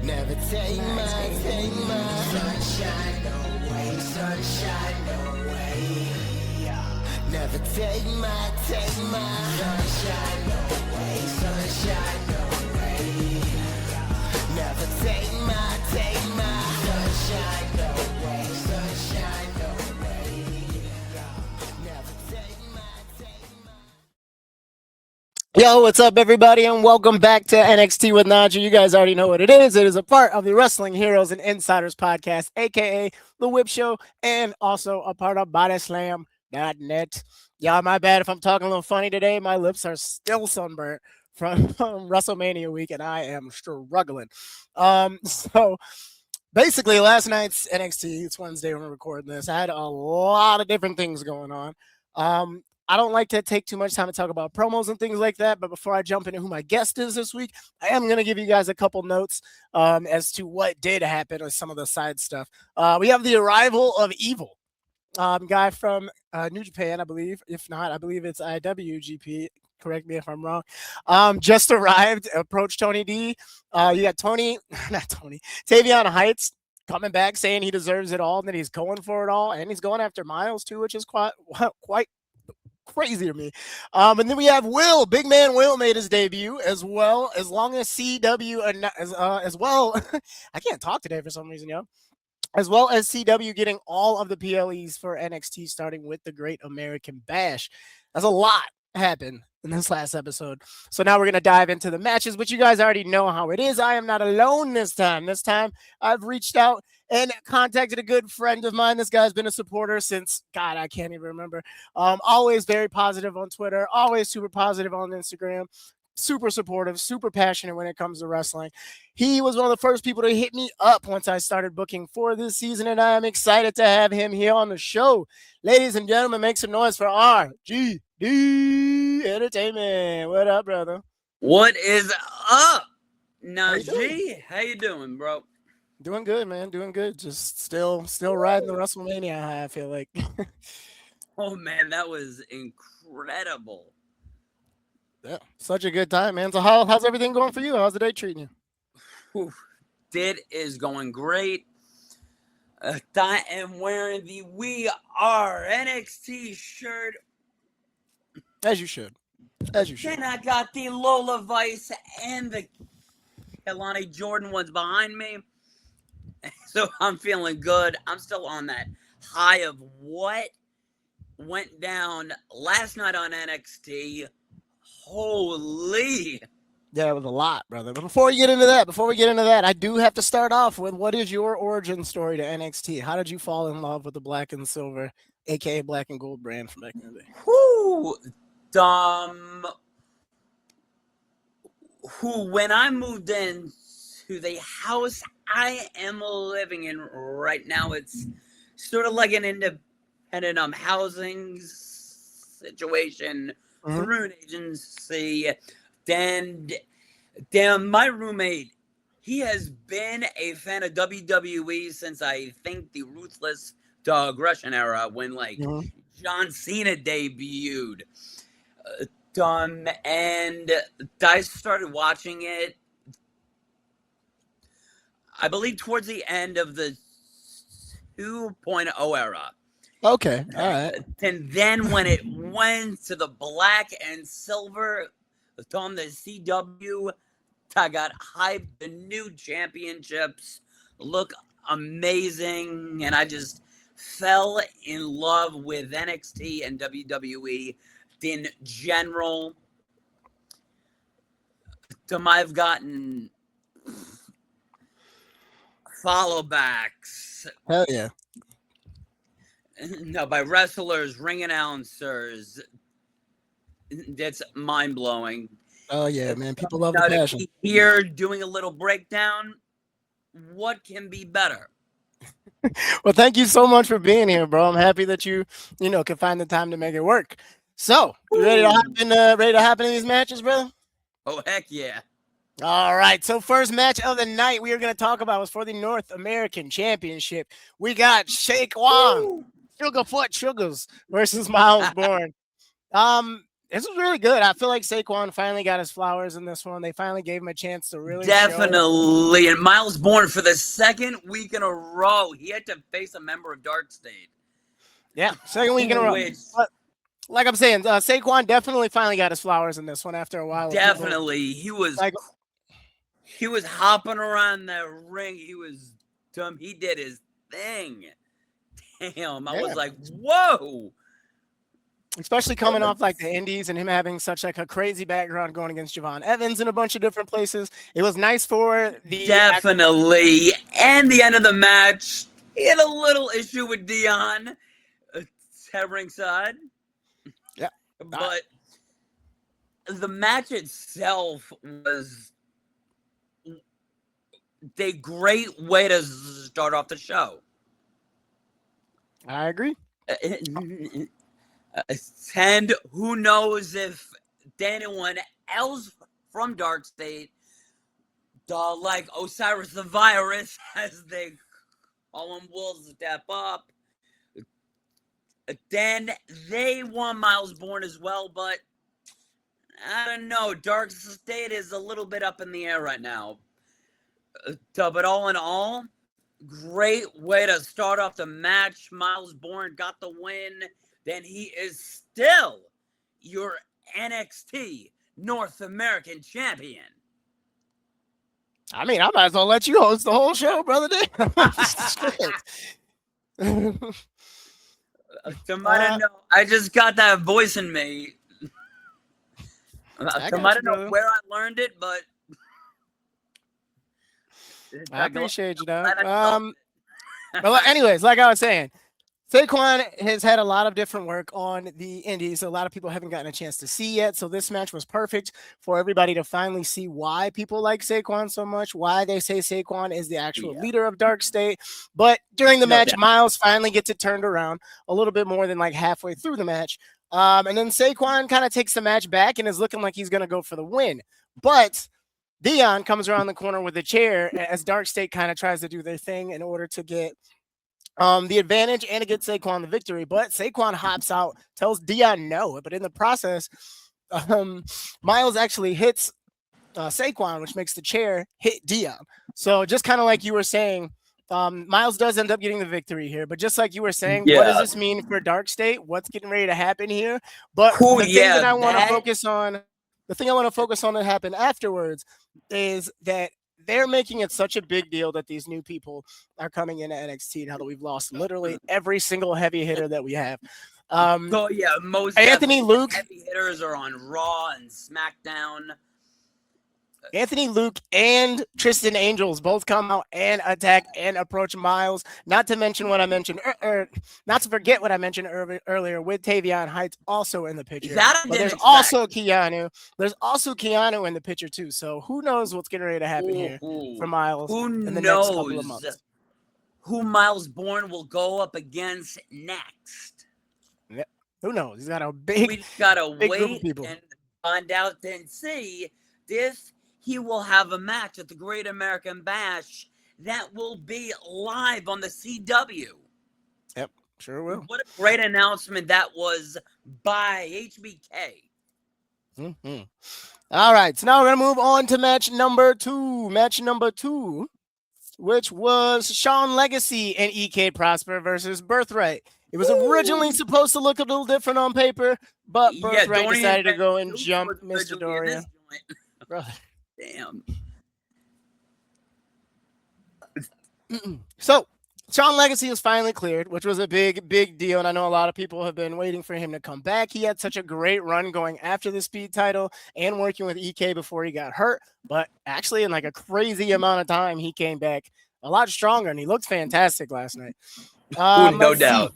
Never take my sunshine away, sunshine away. Never take my sunshine away, sunshine away. Never take my sunshine away, sunshine away. Never take my. Yo, what's up, everybody, and welcome back to NXT with NaJee. You guys already know what it is. It is a part of the Wrestling Heroes and Insiders podcast, aka The Whip Show, and also a part of BodySlam.net. Y'all, my bad if I'm talking a little funny today. My lips are still sunburnt from WrestleMania week, and I am struggling. So basically, last night's NXT, it's Wednesday when we're recording this, I had a lot of different things going on. I don't like to take too much time to talk about promos and things like that, but before I jump into who my guest is this week, I am going to give you guys a couple notes as to what did happen with some of the side stuff. We have the arrival of Evil, guy from New Japan, I believe. If not, I believe it's IWGP. Correct me if I'm wrong. Just arrived, approached Tony D. You got Tavion Heights coming back saying he deserves it all and that he's going for it all, and he's going after Miles too, which is quite crazy to me. And then we have Will. Big man Will made his debut as well, as long as CW as well. I can't talk today for some reason, yo. As well as CW getting all of the PLEs for NXT, starting with the Great American Bash. That's a lot happened in this last episode. So now we're going to dive into the matches, but you guys already know how it is. I am not alone this time. This time I've reached out and contacted a good friend of mine. This guy's been a supporter since, God, I can't even remember. Always very positive on Twitter, always super positive on Instagram, super supportive, super passionate when it comes to wrestling. He was one of the first people to hit me up once I started booking for this season, and I am excited to have him here on the show. Ladies and gentlemen, make some noise for RGD Entertainment. What up, brother? What is up, NaJee? How you doing, bro? Doing good, man. Doing good. Just still riding the WrestleMania high, I feel like. Oh, man, that was incredible. Yeah, such a good time, man. So how's everything going for you? How's the day treating you? It is going great. I am wearing the We Are NXT shirt. As you should. As you should. Then I got the Lola Vice and the Kelani Jordan ones behind me. So I'm feeling good. I'm still on that high of what went down last night on NXT. Holy. Yeah, it was a lot, brother. But before we get into that, I do have to start off with, what is your origin story to NXT? How did you fall in love with the black and silver, aka black and gold brand from back in the day? When I moved in to the house I am living in right now, it's sort of like an independent housing situation through an agency. And damn, my roommate, he has been a fan of WWE since I think the Ruthless to Aggression era, when John Cena debuted. And I started watching it, I believe, towards the end of the 2.0 era. Okay, all right. And then when it went to the black and silver on the CW, I got hyped. The new championships look amazing, and I just fell in love with NXT and WWE in general. I've gotten follow backs. Hell yeah. No, by wrestlers, ring announcers. That's mind blowing. Oh yeah, man. People love the passion. Here doing a little breakdown. What can be better? Well, thank you so much for being here, bro. I'm happy that you can find the time to make it work. So, you ready to hop into these matches, brother? Oh, heck yeah. All right, so first match of the night we are going to talk about was for the North American Championship. We got Shake Wong, Sugarfoot Sugars versus Miles Bourne. This was really good. I feel like Saquon finally got his flowers in this one. They finally gave him a chance to really show. Definitely. And Miles Bourne, for the second week in a row, he had to face a member of Dark State. Yeah, second week in a row. But like I'm saying, Saquon definitely finally got his flowers in this one after a while. Definitely. He was hopping around that ring. He was dumb. He did his thing. Damn. I was like, whoa. Especially coming off like the Indies and him having such like a crazy background going against Javon Evans in a bunch of different places. It was nice for the definitely. And the end of the match, he had a little issue with Dion at ringside. Yeah. But the match itself was a great way to start off the show. I agree. And who knows if anyone else from Dark State, like Osiris the Virus, as they call him, will step up. Then they want Miles Bourne as well, but I don't know. Dark State is a little bit up in the air right now. But all in all, great way to start off the match. Miles Bourne got the win. Then he is still your NXT North American champion. I mean, I might as well let you host the whole show, brother. I just got that voice in me. I don't know where I learned it, but I appreciate you, though. But anyways, like I was saying, Saquon has had a lot of different work on the Indies. A lot of people haven't gotten a chance to see yet. So this match was perfect for everybody to finally see why people like Saquon so much, why they say Saquon is the actual leader of Dark State. But during the match, Miles finally gets it turned around a little bit more than like halfway through the match. And then Saquon kind of takes the match back and is looking like he's going to go for the win. But Dion comes around the corner with a chair as Dark State kind of tries to do their thing in order to get the advantage and to get Saquon the victory. But Saquon hops out, tells Dion no. But in the process, Miles actually hits Saquon, which makes the chair hit Dion. So just kind of like you were saying, Miles does end up getting the victory here. But just like you were saying, what does this mean for Dark State? What's getting ready to happen here? But the thing that I want to focus on, the thing I want to focus on that happened afterwards is that they're making it such a big deal that these new people are coming into NXT now that we've lost literally every single heavy hitter that we have. Most Anthony Luke heavy hitters are on Raw and SmackDown. Anthony Luke and Tristan Angels both come out and attack and approach Miles. Not to mention what I mentioned, not to forget what I mentioned earlier with Tavion Heights also in the picture. But there's also Keanu. There's also Keanu in the picture too. So who knows what's getting ready to happen here for Miles in the next couple of months? Who Miles Bourne will go up against next? Yeah. Who knows? He's got a big. We just gotta wait and find out and see if he will have a match at the Great American Bash that will be live on the CW. Yep, sure will. What a great announcement that was by HBK. Mm-hmm. All right, so now we're going to move on to match number two. Match number two, which was Sean Legacy and EK Prosper versus Birthright. It was originally supposed to look a little different on paper, but Birthright decided to go and jump Mr. Doria. Brother. Damn. So, Sean Legacy was finally cleared, which was a big, big deal. And I know a lot of people have been waiting for him to come back. He had such a great run going after the speed title and working with EK before he got hurt. But actually, in like a crazy amount of time, he came back a lot stronger and he looked fantastic last night. No doubt.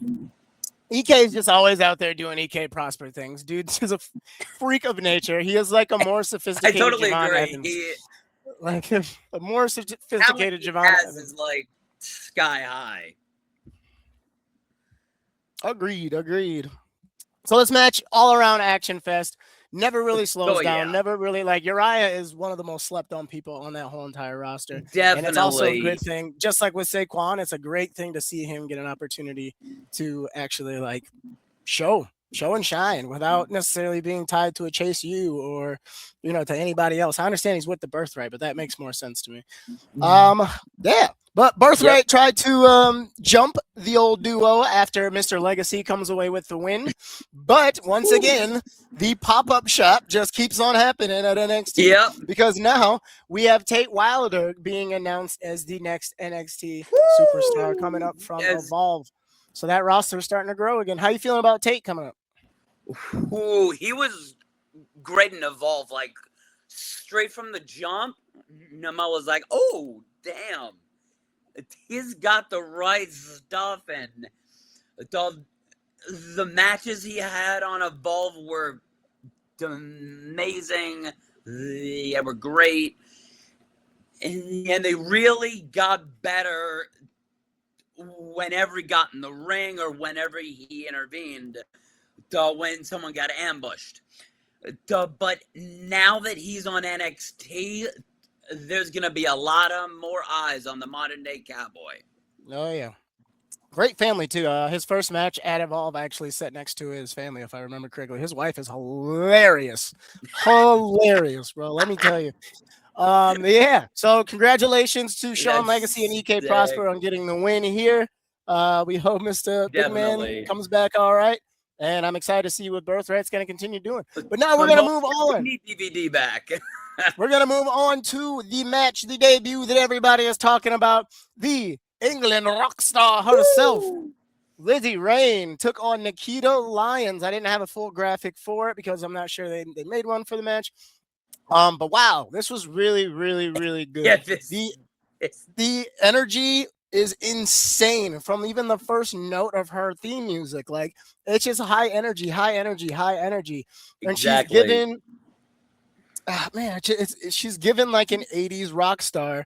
EK is just always out there doing EK Prosper things. Dude's just a freak of nature. He is like a more sophisticated Javon Evans. Like a more sophisticated Javon Evans. Is like sky high. Agreed. So this match, all around action fest. Never really slows down. Never really Uriah is one of the most slept on people on that whole entire roster. Definitely. And it's also a good thing. Just like with Saquon, it's a great thing to see him get an opportunity to actually show show and shine without necessarily being tied to a Chase U or, to anybody else. I understand he's with the Birthright, but that makes more sense to me. Yeah. But Birthright Yep. tried to jump the old duo after Mr. Legacy comes away with the win. But once again, the pop-up shop just keeps on happening at NXT. Yep. Because now we have Tate Wilder being announced as the next NXT superstar coming up from Evolve. So that roster is starting to grow again. How you feeling about Tate coming up? Ooh, he was great in Evolve. Like, straight from the jump, Nama was like, oh, damn. He's got the right stuff, and the matches he had on Evolve were amazing. They were great, and they really got better whenever he got in the ring or whenever he intervened. When someone got ambushed. But now that he's on NXT, there's going to be a lot of more eyes on the modern day Cowboy. Oh, yeah. Great family, too. His first match at Evolve actually sat next to his family, if I remember correctly. His wife is hilarious. Hilarious, bro. Let me tell you. Yeah. So congratulations to Sean Legacy and EK Prosper on getting the win here. We hope Mr. Big Man comes back all right. And I'm excited to see what Birthright's going to continue doing. But now we're going to move on. We need DVD back. We're going to move on to the match, the debut that everybody is talking about. The England rock star herself, Lizzie Rain, took on Nikita Lyons. I didn't have a full graphic for it because I'm not sure they made one for the match. But wow, this was really, really, really good. Yeah, the energy is insane from even the first note of her theme music. Like, it's just high energy, high energy, high energy. And exactly. she's given, she's given like an 80s rock star,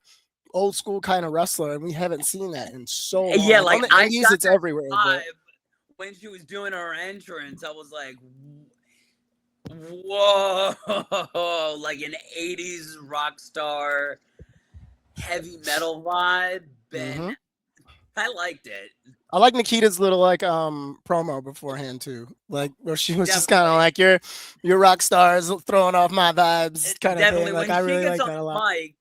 old school kind of wrestler, and we haven't seen that in so long. Yeah, like, on the 80s, it's everywhere. But when she was doing her entrance, I was like, whoa, like an 80s rock star heavy metal vibe. And I liked it. I like Nikita's little like promo beforehand too, like where she was just kind of like your rock stars throwing off my vibes kind of thing. Like, I really like that a lot. Mic,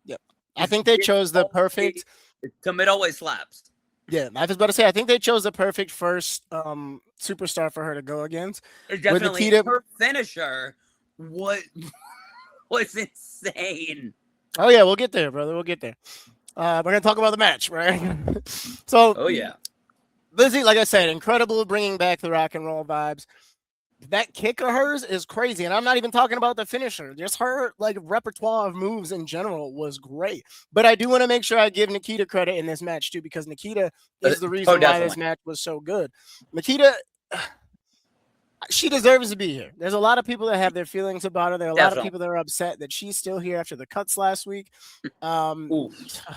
yep, I think they chose the perfect. It always slaps. Yeah, I was about to say, I think they chose the perfect first superstar for her to go against. Definitely, Nikita, her finisher was insane. Oh yeah, we'll get there, brother. We'll get there. We're gonna talk about the match, right? So, oh yeah, Lizzie, like I said, incredible, bringing back the rock and roll vibes. That kick of hers is crazy, and I'm not even talking about the finisher. Just her like repertoire of moves in general was great. But I do want to make sure I give Nikita credit in this match too, because Nikita is the reason why this match was so good. Nikita, she deserves to be here. There's a lot of people that have their feelings about her. There are a lot of people that are upset that she's still here after the cuts last week.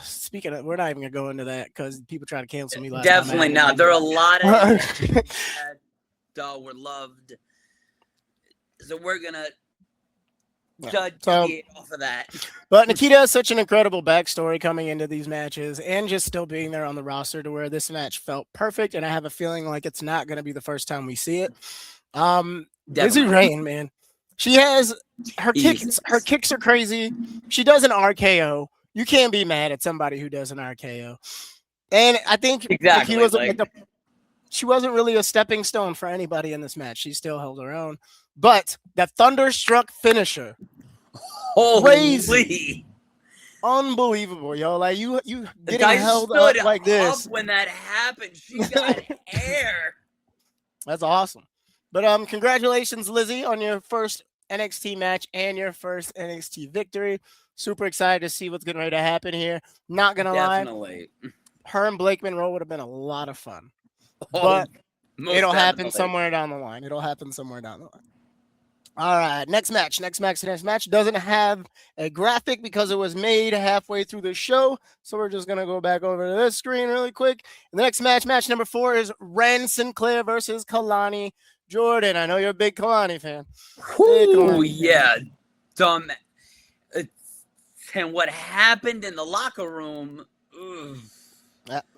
Speaking of, we're not even gonna go into that because people try to cancel me last time. Definitely not. There are a lot of that were loved. So we're gonna judge off of that. But Nikita has such an incredible backstory coming into these matches and just still being there on the roster to where this match felt perfect. And I have a feeling like it's not going to be the first time we see it. Lizzie Rain, man, she has her kicks. Her kicks are crazy. She does an RKO. You can't be mad at somebody who does an RKO. And I think Nikita was she wasn't really a stepping stone for anybody in this match. She still held her own. But that thunderstruck finisher, crazy, unbelievable, yo! Like you getting held up like this. When that happened, she got air. That's awesome. But congratulations, Lizzie, on your first NXT match and your first NXT victory. Super excited to see what's getting ready to happen here. Not gonna lie, her and Blake Monroe would have been a lot of fun. But it'll happen somewhere down the line. All right, next match doesn't have a graphic because it was made halfway through the show. So we're just going to go back over to this screen really quick. And the next match number 4 is Ren Sinclair versus Kalani Jordan. I know you're a big Kalani fan. Oh, yeah. Dumb. And what happened in the locker room,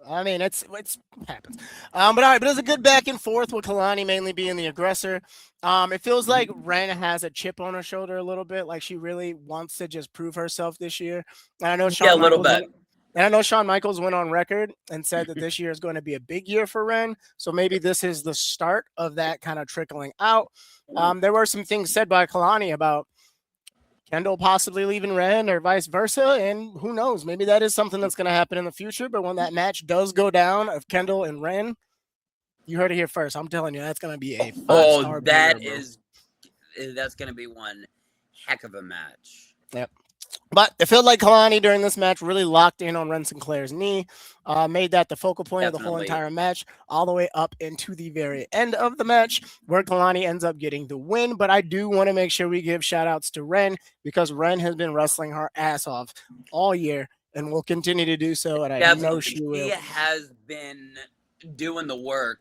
I mean, it's happens. But all right, but it was a good back and forth with Kalani mainly being the aggressor. It feels like Ren has a chip on her shoulder a little bit, like she really wants to just prove herself this year. And I know Yeah, a little bit. Shawn Michaels went on record and said that this year is going to be a big year for Ren. So maybe this is the start of that kind of trickling out. There were some things said by Kalani about Kendall possibly leaving Ren or vice versa. And who knows? Maybe that is something that's going to happen in the future. But when that match does go down of Kendall and Ren, you heard it here first. I'm telling you, that's going to be a 5-star banger, bro. That's going to be one heck of a match. Yep. But it felt like Kalani during this match really locked in on Ren Sinclair's knee, made that the focal point of the whole entire match, all the way up into the very end of the match, where Kalani ends up getting the win. But I do want to make sure we give shout outs to Ren, because Ren has been wrestling her ass off all year and will continue to do so. And I know she will. She has been doing the work,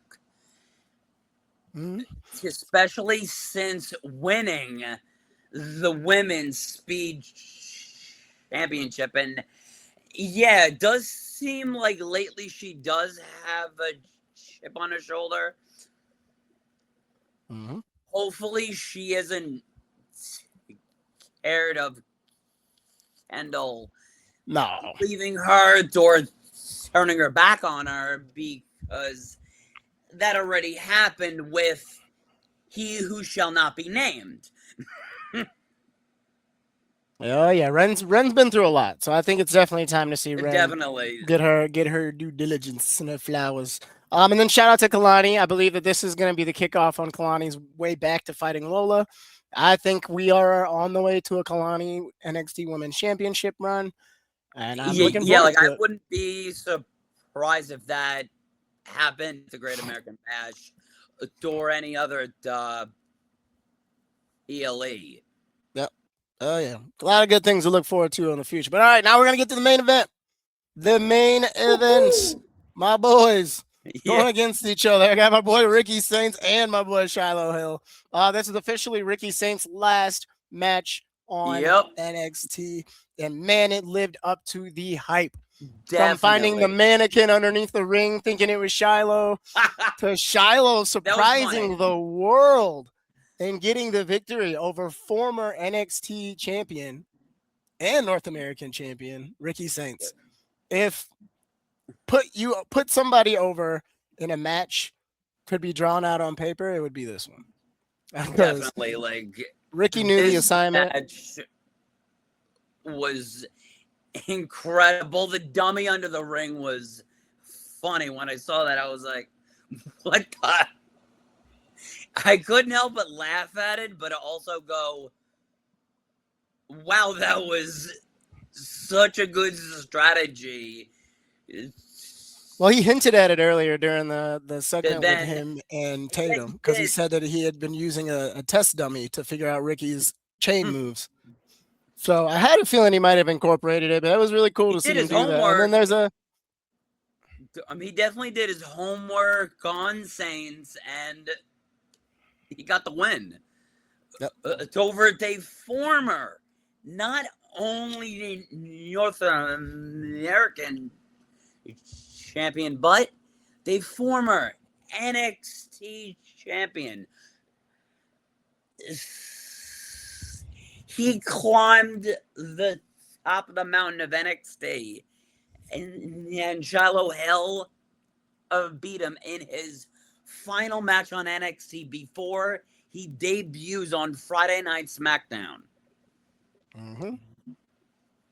especially since winning the women's speed championship. And yeah, it does seem like lately she does have a chip on her shoulder. Hopefully she isn't scared of Kendall leaving her or turning her back on her, because that already happened with He Who Shall Not Be Named. Oh yeah, Ren's been through a lot, so I think it's definitely time to see Ren get her due diligence and her flowers. And then shout out to Kalani. I believe that this is going to be the kickoff on Kalani's way back to fighting Lola. I think we are on the way to a Kalani NXT Women's Championship run, and I'm looking forward to it. I wouldn't be surprised if that happened. The Great American Bash or any other ELE. Oh, yeah. A lot of good things to look forward to in the future. But all right, now we're going to get to the main event. The main events. My boys going against each other. I got my boy Ricky Saints and my boy Shiloh Hill. This is officially Ricky Saints' last match on NXT. And man, it lived up to the hype. Definitely. From finding the mannequin underneath the ring, thinking it was Shiloh, to Shiloh surprising the world and getting the victory over former NXT champion and North American champion Ricky Saints. If put somebody over in a match could be drawn out on paper, it would be this one. Definitely, like Ricky knew the assignment. Match was incredible. The dummy under the ring was funny. When I saw that, I was like, "What the?" I couldn't help but laugh at it, but also go, wow, that was such a good strategy. Well, he hinted at it earlier during the segment with him and Tatum, because he said that he had been using a test dummy to figure out Ricky's chain moves. So I had a feeling he might have incorporated it, but that was really cool to see him do that. And then he definitely did his homework on Saints, and he got the win. It's over a former, not only the North American champion, but the former NXT champion. He climbed the top of the mountain of NXT, and Shiloh Hill beat him in his final match on NXT before he debuts on Friday Night SmackDown.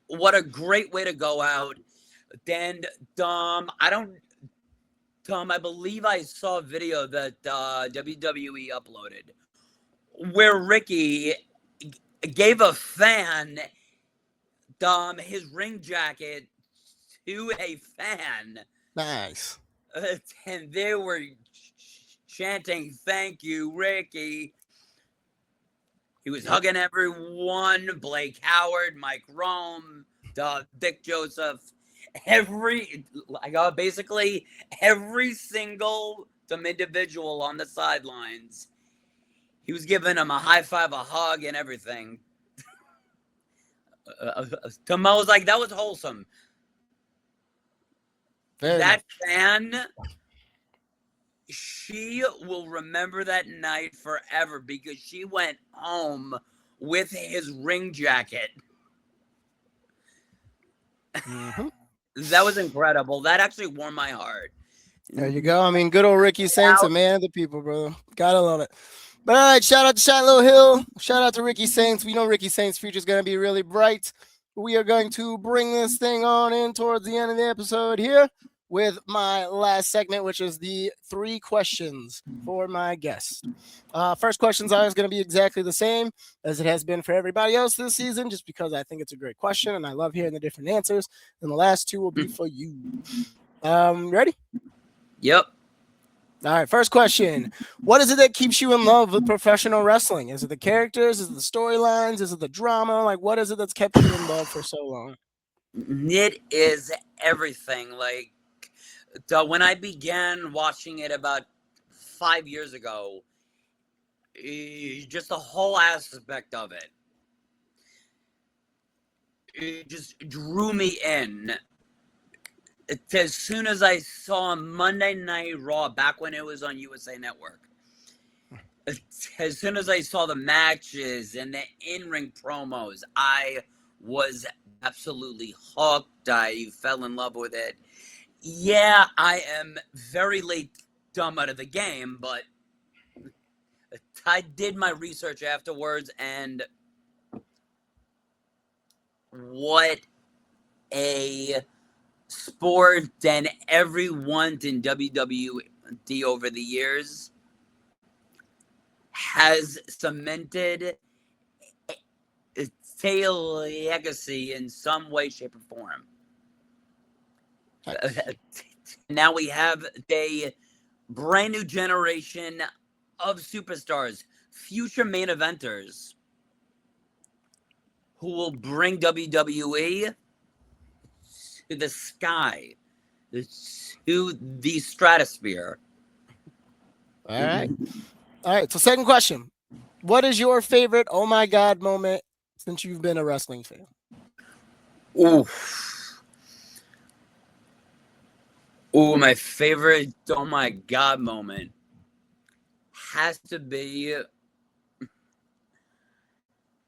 What a great way to go out. Then, I believe I saw a video that WWE uploaded where Ricky gave a fan his ring jacket to a fan. Nice. And they were chanting, "Thank you, Ricky." He was hugging everyone. Blake Howard, Mike Rome, Dick Joseph. Basically every single individual on the sidelines. He was giving him a high five, a hug, and everything. Tomo was like, that was wholesome. That fan, she will remember that night forever because she went home with his ring jacket. Mm-hmm. That was incredible. That actually warmed my heart. There you go. I mean, good old Ricky Saints, a man of the people, bro. Gotta love it. But all right, shout out to Shiloh Hill. Shout out to Ricky Saints. We know Ricky Saints' future is going to be really bright. We are going to bring this thing on in towards the end of the episode here with my last segment, which is the 3 questions for my guest. First question's always going to be exactly the same as it has been for everybody else this season, just because I think it's a great question and I love hearing the different answers. And the last 2 will be for you. Ready? Yep. All right, first question. What is it that keeps you in love with professional wrestling? Is it the characters? Is it the storylines? Is it the drama? Like, what is it that's kept you in love for so long? It is everything. Like, when I began watching it about 5 years ago, just the whole aspect of it just drew me in. As soon as I saw Monday Night Raw, back when it was on USA Network, as soon as I saw the matches and the in-ring promos, I was absolutely hooked. I fell in love with it. Yeah, I am very late dumb out of the game, but I did my research afterwards, and what a sport and everyone in WWE over the years has cemented a legacy in some way, shape, or form. Now we have a brand new generation of superstars, future main eventers, who will bring WWE to the sky, to the stratosphere. All right. All right. So, second question. What is your favorite oh my God moment since you've been a wrestling fan? Ooh, my favorite oh my God moment has to be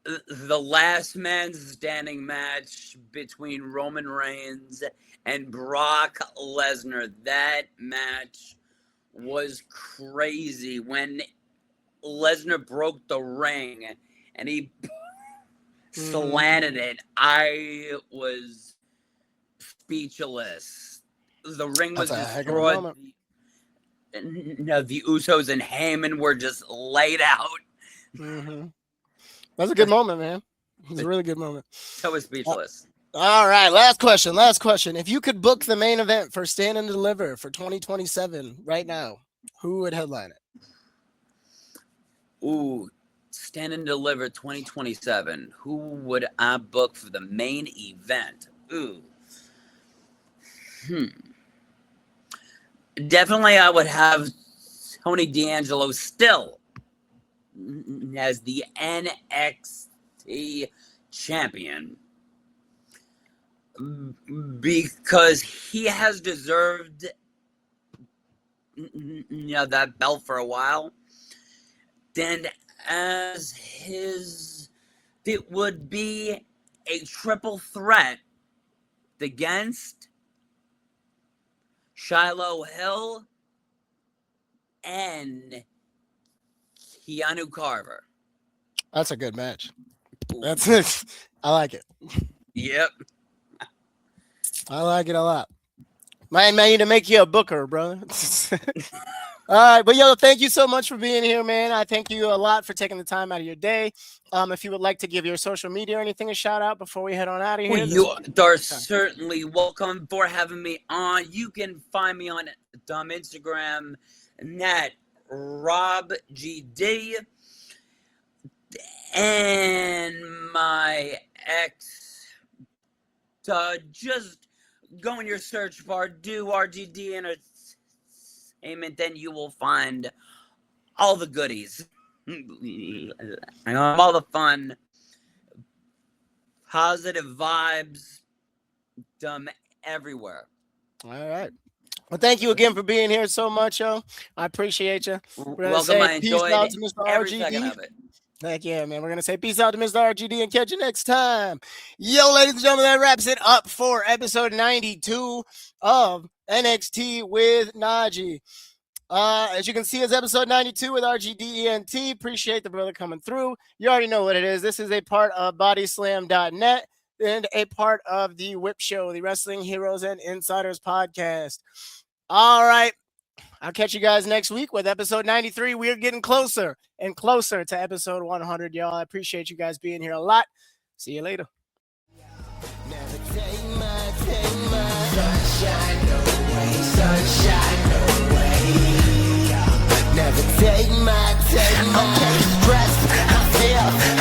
the last man standing match between Roman Reigns and Brock Lesnar. That match was crazy when Lesnar broke the ring and he slanted it. I was speechless. The ring was destroyed. The Usos and Heyman were just laid out. Mm-hmm. That's a good moment, man. It was a really good moment. I was speechless. All right, last question. Last question. If you could book the main event for Stand and Deliver for 2027 right now, who would headline it? Ooh, Stand and Deliver 2027. Who would I book for the main event? Ooh. Definitely I would have Tony D'Angelo still as the NXT champion, because he has deserved that belt for a while. Then it would be a triple threat against Shiloh Hill and Keanu Carver. That's a good match. That's it. I like it. Yep. I like it a lot. Might need to make you a booker, brother. All right, but yo, thank you so much for being here, man. I thank you a lot for taking the time out of your day. If you would like to give your social media or anything a shout out before we head on out of here, you are certainly welcome for having me on. You can find me on Instagram at RGD, and my ex. Just go in your search bar, do RGD Entertainment, then you will find all the goodies, all the fun, positive vibes, everywhere. All right. Well, thank you again for being here so much, yo. I appreciate you. We're gonna Welcome. say I peace enjoyed out to Mr. every second RGD. of it. Heck yeah, man. We're going to say peace out to Mr. RGD and catch you next time. Yo, ladies and gentlemen, that wraps it up for episode 92 of NXT with NaJee. As you can see, it's episode 92 with RGD ENT. Appreciate the brother coming through. You already know what it is. This is a part of bodyslam.net and a part of the Whip Show, the Wrestling Heroes and Insiders podcast. All right. I'll catch you guys next week with episode 93. We're getting closer and closer to episode 100, y'all. I appreciate you guys being here a lot. See you later. Never take my sunshine away, sunshine away. Never take my stress. I feel